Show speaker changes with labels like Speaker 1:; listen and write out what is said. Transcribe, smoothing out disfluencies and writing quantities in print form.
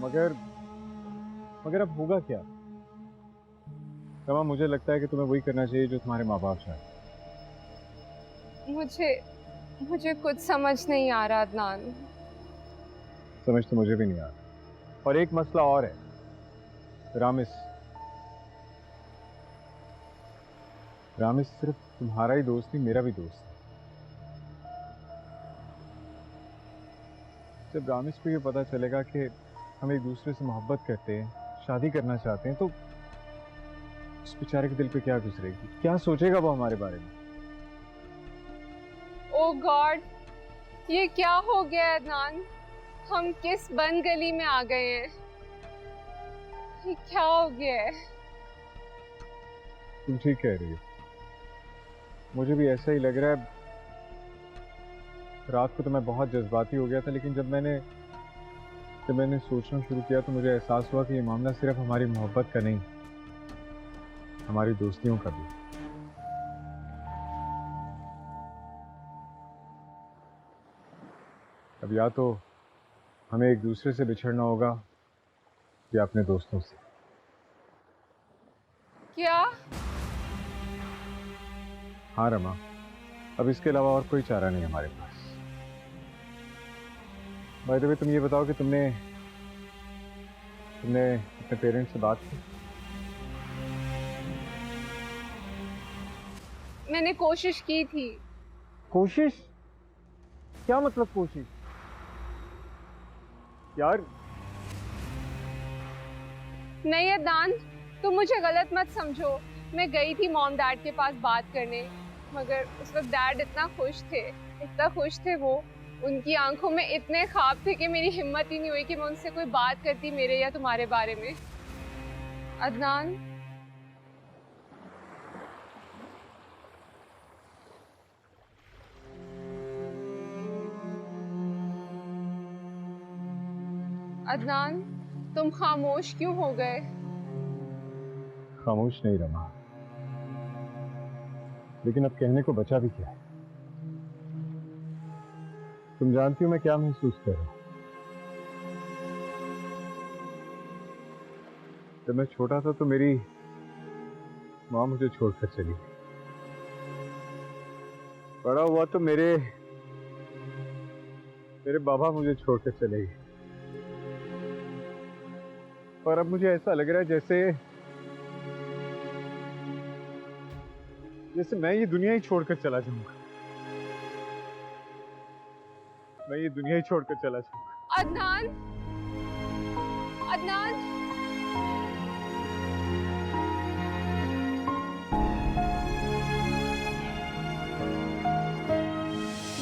Speaker 1: मगर मगर अब होगा क्या? रमा, मुझे लगता है कि तुम्हें वही करना चाहिए जो तुम्हारे माँ बाप चाहते हैं।
Speaker 2: मुझे मुझे कुछ समझ नहीं आ रहा अदनान।
Speaker 1: समझ तो मुझे भी नहीं आ रहा। और एक मसला और है, रामिस। रामिस सिर्फ तुम्हारा ही दोस्त नहीं, मेरा भी दोस्त है। जब रामिस को ये पता चलेगा कि हम एक दूसरे से मोहब्बत करते हैं, शादी करना चाहते हैं, तो उस बेचारे के दिल पे क्या गुजरेगी, क्या सोचेगा वो हमारे बारे में?
Speaker 2: ओ गॉड, ये क्या हो गया है अदनान? हम किस बंद गली में आ गए हैं? ये क्या हो गया है?
Speaker 1: तुम ठीक कह रही हो, मुझे भी ऐसा ही लग रहा है। रात को तो मैं बहुत जज्बाती हो गया था, लेकिन जब मैंने सोचना शुरू किया तो मुझे एहसास हुआ कि ये मामला सिर्फ हमारी मोहब्बत का नहीं, हमारी दोस्तियों का भी। अब या तो हमें एक दूसरे से बिछड़ना होगा या अपने दोस्तों से।
Speaker 2: क्या?
Speaker 1: हाँ रमा, अब इसके अलावा और कोई चारा नहीं हमारे पास। बाय द वे, तुम ये बताओ कि तुमने तुमने अपने पेरेंट्स से बात की?
Speaker 2: मैंने कोशिश की थी।
Speaker 1: कोशिश? क्या मतलब कोशिश? यार,
Speaker 2: नहीं अदनान, तुम मुझे गलत मत समझो। मैं गई थी मॉम डैड के पास बात करने, मगर उस वक्त डैड इतना खुश थे वो। उनकी आंखों में इतने ख्वाब थे कि मेरी हिम्मत ही नहीं हुई कि मैं उनसे कोई बात करती मेरे या तुम्हारे बारे में। अदनान, अदनान, तुम खामोश क्यों हो गए?
Speaker 1: खामोश नहीं रमा, लेकिन अब कहने को बचा भी क्या है। तुम जानती हो मैं क्या महसूस कर रहा हूँ। जब मैं छोटा था तो मेरी माँ मुझे छोड़कर चली गई। बड़ा हुआ तो मेरे मेरे बाबा मुझे छोड़कर चले गए। और अब मुझे ऐसा लग रहा है जैसे जैसे मैं ये दुनिया ही छोड़कर चला जाऊंगा। मैं ये दुनिया ही छोड़कर चला जाऊंगा।
Speaker 2: अदनान, अदनान।